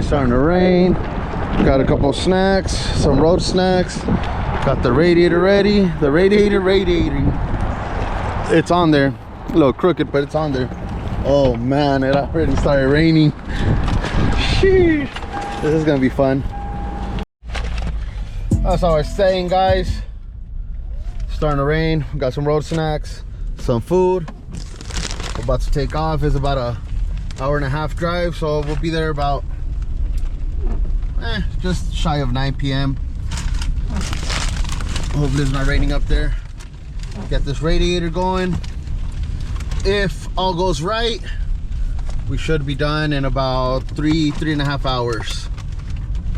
guys, starting to rain. Got a couple snacks, some road snacks. Got the radiator ready. The radiator. It's on there. A little crooked, but it's on there. Oh man, it already started raining. Sheesh. This is gonna be fun. That's all I was saying, guys. Starting to rain. We got some road snacks, some food. We're about to take off. It's about a hour-and-a-half drive, so we'll be there about just shy of 9 p.m. Hopefully it's not raining up there. Get this radiator going. If all goes right, we should be done in about three and a half hours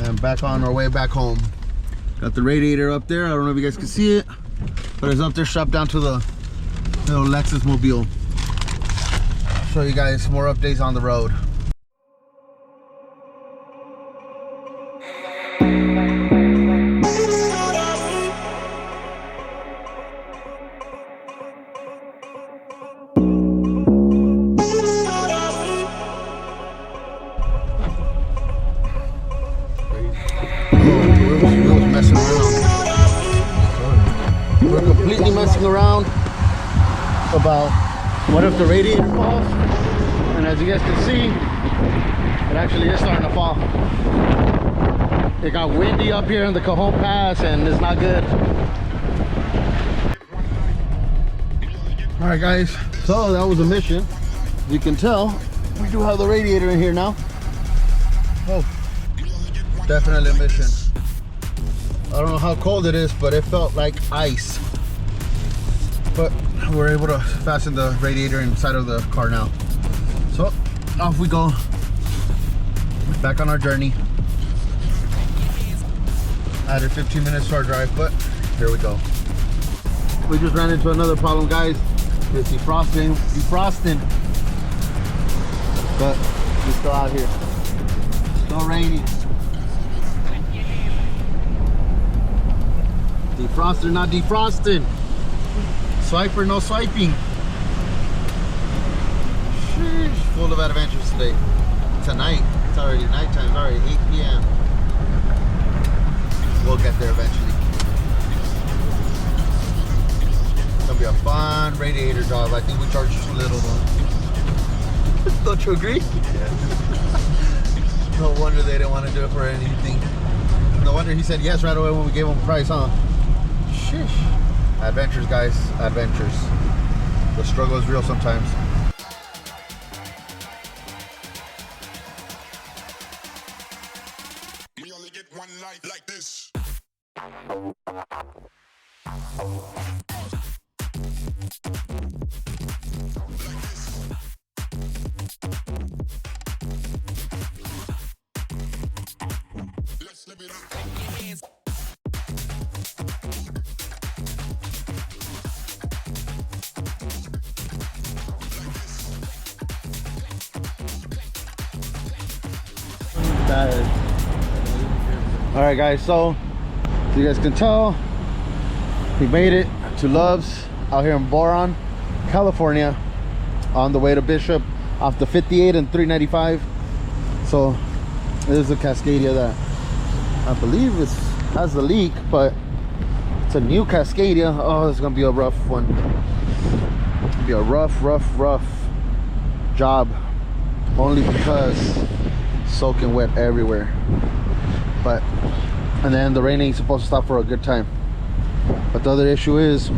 and back on our way back home. Got the radiator up there. I don't know if you guys can see it, but it's up there strapped down to the little Lexus mobile. Show you guys more updates on the road. We're completely messing around about what if the radiator falls, and as you guys can see, it actually is starting to fall. It got windy up here in the Cajon Pass and it's not good. All right guys, so that was a mission. As you can tell, we do have the radiator in here now. Oh, definitely a mission. I don't know how cold it is, but it felt like ice. But we're able to fasten the radiator inside of the car now. So off we go, back on our journey. Added 15 minutes to our drive, but here we go. We just ran into another problem, guys. It's defrosting, but we're still out here. Still raining. Defroster, not defrosting. Swiper, no swiping. Sheesh, full of adventures today. Tonight, it's already nighttime. It's already 8 p.m. We'll get there eventually. It's gonna be a fun radiator job. I think we charged too little though. Don't you agree? Yeah. No wonder they didn't want to do it for anything. No wonder he said yes right away when we gave him a price, huh? Sheesh. Adventures, guys, adventures. The struggle is real sometimes. We only get one life like this. Let's live it up. All right guys, so you guys can tell we made it to Love's out here in Boron, California, on the way to Bishop off the 58 and 395. So this is a Cascadia that I believe has the leak, but it's a new Cascadia. Oh, it's gonna be a rough one. It'll be a rough job, only because soaking wet everywhere. But and then the rain ain't supposed to stop for a good time. But the other issue is,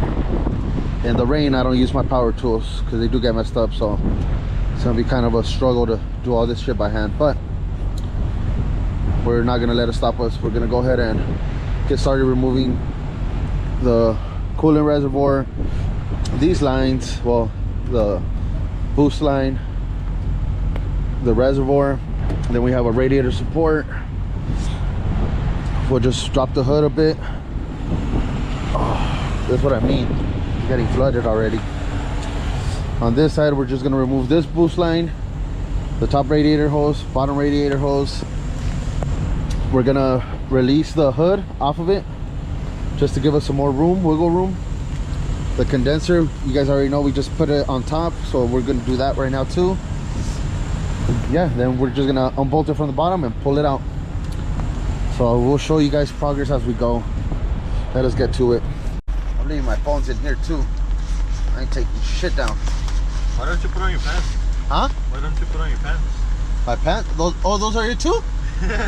in the rain I don't use my power tools because they do get messed up, so it's gonna be kind of a struggle to do all this shit by hand. But we're not gonna let it stop us. We're gonna go ahead and get started removing the coolant reservoir, these lines, well, the boost line, the reservoir. Then we have a radiator support. We'll just drop the hood a bit. Oh, that's what I mean. It's getting flooded already. On this side, we're just gonna remove this boost line, the top radiator hose, bottom radiator hose. We're gonna release the hood off of it just to give us some more room, wiggle room. The condenser, you guys already know, we just put it on top, so we're gonna do that right now too. yeah, then we're just gonna unbolt it from the bottom and pull it out. So we'll show you guys progress as we go. Let us get to it. I'm leaving my phones in here too. I ain't taking shit down. Why don't you put on your pants? Huh? Why don't you put on your pants? My pants? Those are here too?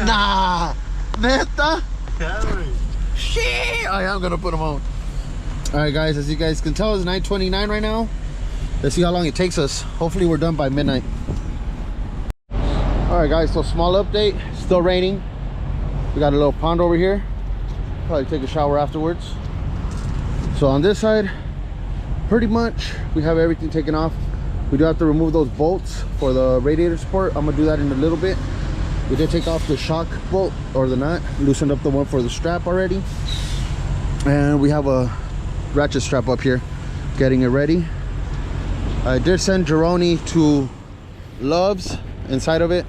Nah, neta? Yeah, right. Shit! I am gonna put them on. Alright guys, as you guys can tell, it's 9:29 right now. Let's see how long it takes us. Hopefully we're done by midnight. Alright guys, so small update. Still raining. We got a little pond over here. Probably take a shower afterwards. So on this side, pretty much we have everything taken off. We do have to remove those bolts for the radiator support. I'm gonna do that in a little bit. We did take off the shock bolt or the nut, loosened up the one for the strap already, and we have a ratchet strap up here getting it ready. I did send Jeroni to Love's inside of it,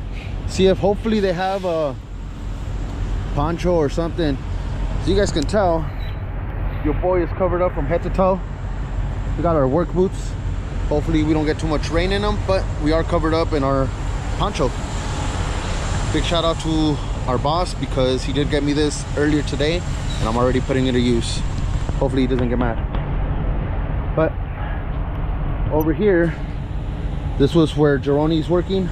see if hopefully they have a poncho or something. So you guys can tell your boy is covered up from head to toe. We got our work boots. Hopefully we don't get too much rain in them, but we are covered up in our poncho. Big shout out to our boss because he did get me this earlier today and I'm already putting it to use. Hopefully he doesn't get mad. But over here, this was where Jeroni's working.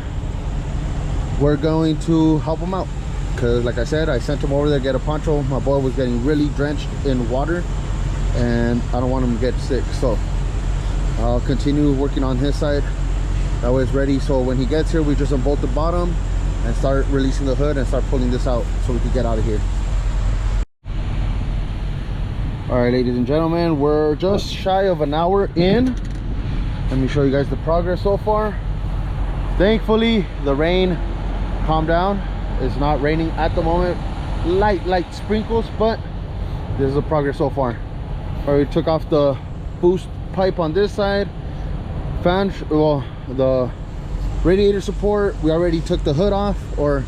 We're going to help him out because like I said, I sent him over there to get a poncho. My boy was getting really drenched in water and I don't want him to get sick, so I'll continue working on his side. That way it's ready, so when he gets here we just unbolt the bottom and start releasing the hood and start pulling this out so we can get out of here. All right, ladies and gentlemen, we're just shy of an hour in. Let me show you guys the progress so far. Thankfully the rain calmed down. It's not raining at the moment. Light sprinkles, but this is the progress so far. All right, we took off the boost pipe on this side, the radiator support. We already took the hood off, or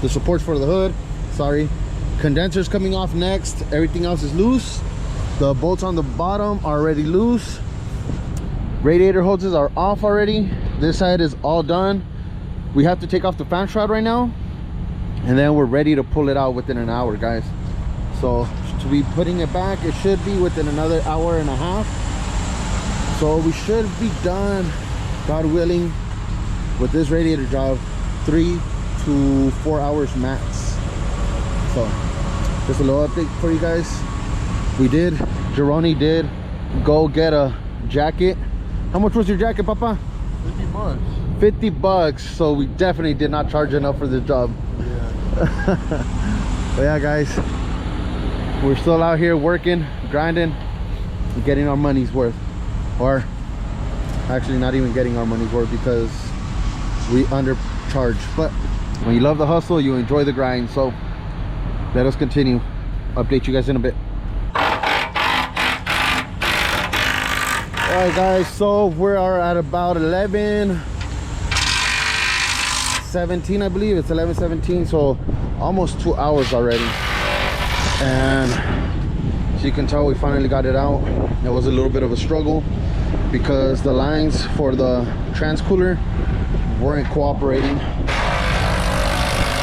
the supports for the hood, sorry. Condensers coming off next. Everything else is loose. The bolts on the bottom are already loose. Radiator hoses are off already. This side is all done. We have to take off the fan shroud right now and then we're ready to pull it out within an hour, guys. So to be putting it back, it should be within another hour and a half. So we should be done, God willing, with this radiator job 3 to 4 hours max. So just a little update for you guys. Jeroni did go get a jacket. How much was your jacket, Papa? 50 bucks. 50 bucks. So we definitely did not charge enough for this job. Yeah. But yeah, guys, we're still out here working, grinding, getting our money's worth. Or actually not even getting our money's worth because we undercharge. But when you love the hustle, you enjoy the grind. So let us continue. Update you guys in a bit. All right, guys, so we are at about 11:17, I believe. It's 11:17, so almost 2 hours already. And as you can tell, we finally got it out. It was a little bit of a struggle because the lines for the transcooler weren't cooperating,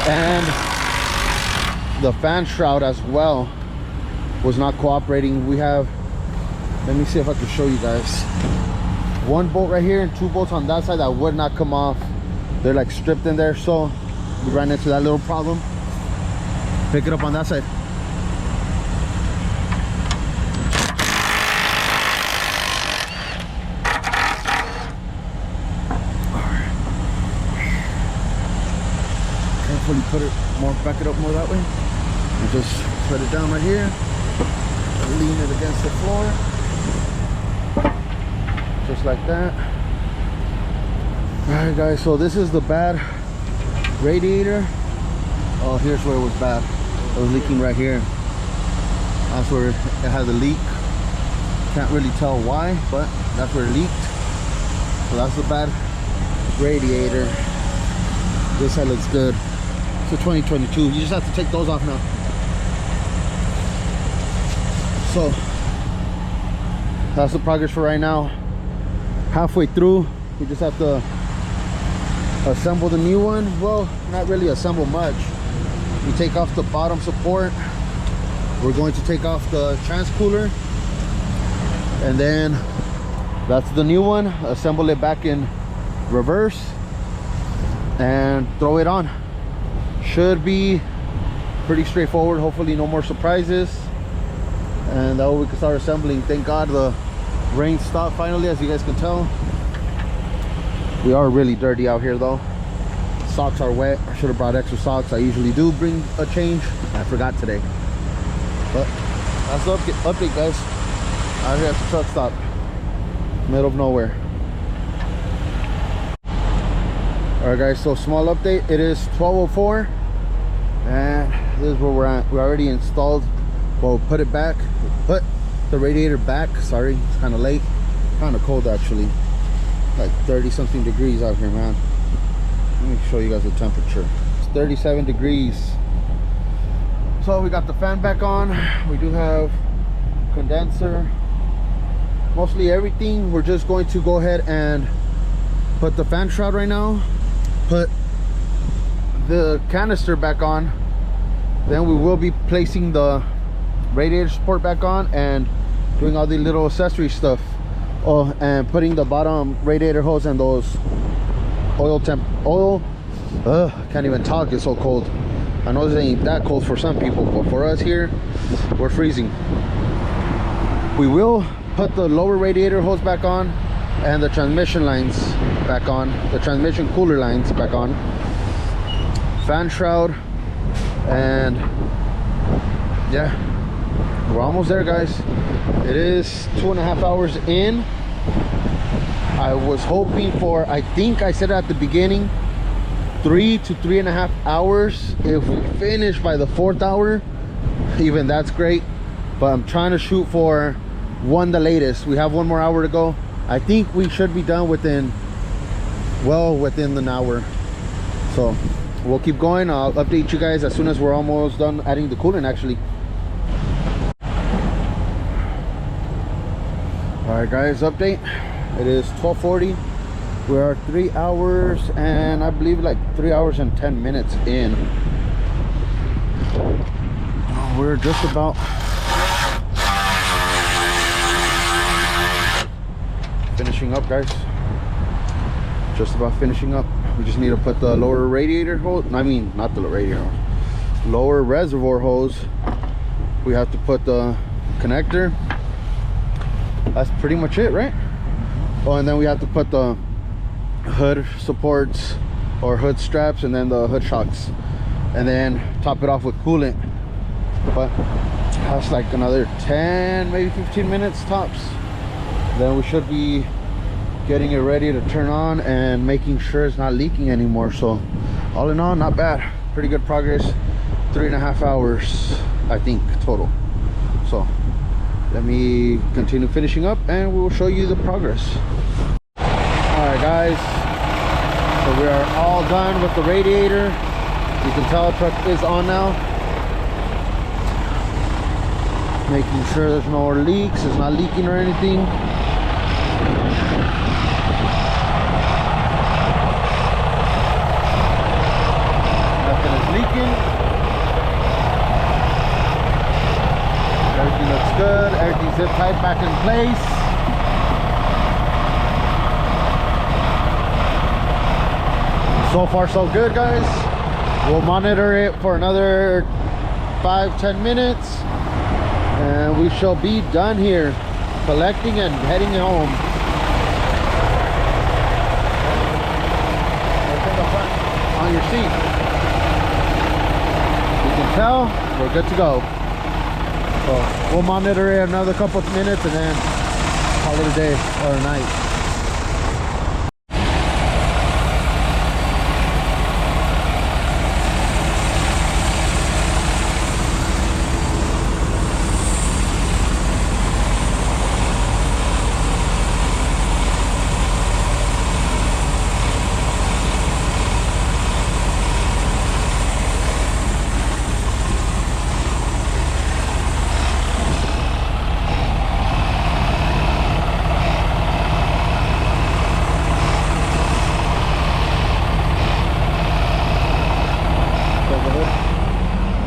and the fan shroud as well was not cooperating. We have, let me see if I can show you guys, one bolt right here and 2 bolts on that side that would not come off. They're like stripped in there, so we ran into that little problem. Pick it up on that side. Carefully put it more, back it up more that way, and just put it down right here. Lean it against the floor, just like that. All right, guys, so this is the bad radiator. Oh, here's where it was bad. It was leaking right here. That's where it had a leak. Can't really tell why, but that's where it leaked. So that's the bad radiator. This side looks good. It's a 2022. You just have to take those off now. So that's the progress for right now. Halfway through, we just have to assemble the new one. Well, not really assemble much. We take off the bottom support. We're going to take off the transcooler, and then that's the new one. Assemble it back in reverse and throw it on. Should be pretty straightforward. Hopefully no more surprises, and that way we can start assembling. Thank God the rain stopped finally. As you guys can tell, we are really dirty out here though. Socks are wet. I should have brought extra socks. I usually do bring a change. I forgot today, but that's the update, guys. Out here at the truck stop, middle of nowhere. All right, guys, so small update. It is 12:04, and this is where we're at. We already installed, well, put it back, put the radiator back. Sorry, it's kind of late, kind of cold actually, like 30 something degrees out here, man. Let me show you guys the temperature. It's 37 degrees. So we got the fan back on. We do have condenser, mostly everything. We're just going to go ahead and put the fan shroud right now, put the canister back on, then we will be placing the radiator support back on and doing all the little accessory stuff. Oh, and putting the bottom radiator hose and those can't even talk, it's so cold. I know this ain't that cold for some people, but for us here, we're freezing. We will put the lower radiator hose back on and the transmission lines back on, the transmission cooler lines back on, fan shroud, and yeah, we're almost there, guys. It is 2.5 hours in. I was hoping for, I think I said at the beginning, 3 to 3.5 hours. If we finish by the 4th hour, even that's great, but I'm trying to shoot for 1 the latest. We have 1 more hour to go. I think we should be done within an hour. So we'll keep going. I'll update you guys as soon as we're almost done adding the coolant actually. All right, guys, update. It is 12:40. We are 3 hours and I believe like 3 hours and 10 minutes in. We're just about finishing up, guys. Just about finishing up. We just need to put the lower radiator hose, I mean not the radiator hose, lower reservoir hose. We have to put the connector. That's pretty much it, right? Oh, and then we have to put the hood supports or hood straps and then the hood shocks, and then top it off with coolant. But that's like another 10 maybe 15 minutes tops. Then we should be getting it ready to turn on and making sure it's not leaking anymore. So all in all, not bad, pretty good progress. 3.5 hours I think total. So let me continue finishing up and we will show you the progress. All right, guys, so we are all done with the radiator. You can tell the truck is on now, making sure there's no more leaks, it's not leaking or anything. Nothing is leaking. Everything looks good. Everything's zip tight back in place. So far so good, guys. We'll monitor it for another 5-10 minutes and we shall be done here collecting and heading home. Open the front on your seat. You can tell we're good to go. So we'll monitor it another couple of minutes and then call it a day or a night.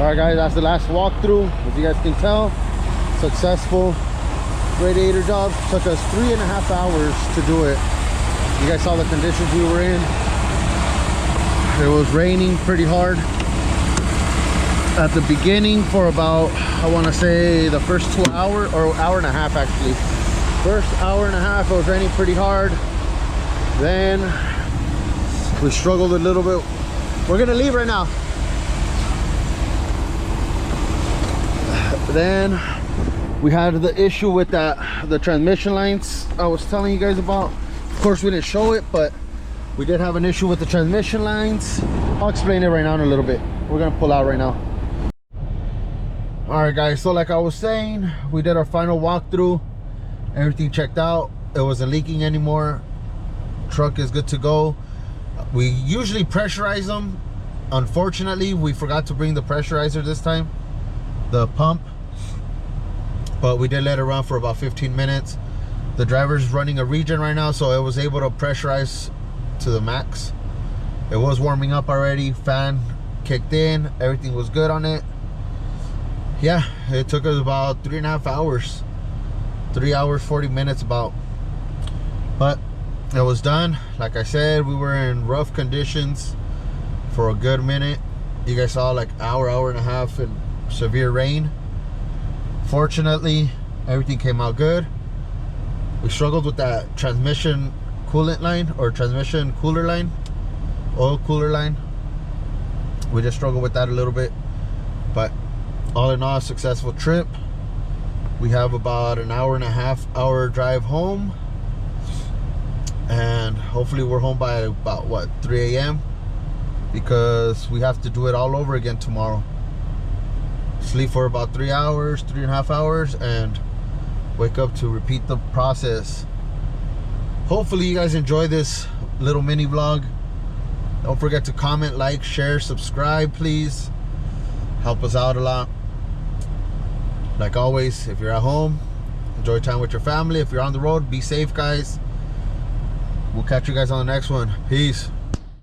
right guys, that's the last walkthrough. As you guys can tell, successful radiator job. Took us 3.5 hours to do it. You guys saw the conditions we were in. It was raining pretty hard at the beginning for about, I want to say the first 2 hours, or hour and a half actually. First hour and a half it was raining pretty hard. Then we struggled a little bit. We're gonna leave right now. Then we had the issue with the transmission lines I was telling you guys about. Of course we didn't show it, but we did have an issue with the transmission lines. I'll explain it right now in a little bit. We're gonna pull out right now. All right guys, so like I was saying, we did our final walkthrough. Everything checked out. It wasn't leaking anymore. Truck is good to go. We usually pressurize them. Unfortunately, we forgot to bring the pressurizer this time, the pump, but we did let it run for about 15 minutes. The driver's running a regen right now, so it was able to pressurize to the max. It was warming up already. Fan kicked in, everything was good on it. Yeah, it took us about 3.5 hours, 3 hours 40 minutes about, but it was done. Like I said, we were in rough conditions for a good minute. You guys saw like hour and a half in severe rain. Fortunately, everything came out good. We struggled with that transmission coolant line, or transmission cooler line, oil cooler line. We just struggled with that a little bit, but all in all, a successful trip. We have about an hour and a half hour drive home, and hopefully we're home by about what, 3 a.m. because we have to do it all over again tomorrow. Sleep for about 3 hours, 3.5 hours, and wake up to repeat the process. Hopefully you guys enjoy this little mini vlog. Don't forget to comment, like, share, subscribe, please. Help us out a lot. Like always, if you're at home, enjoy time with your family. If you're on the road, be safe, guys. We'll catch you guys on the next one. Peace.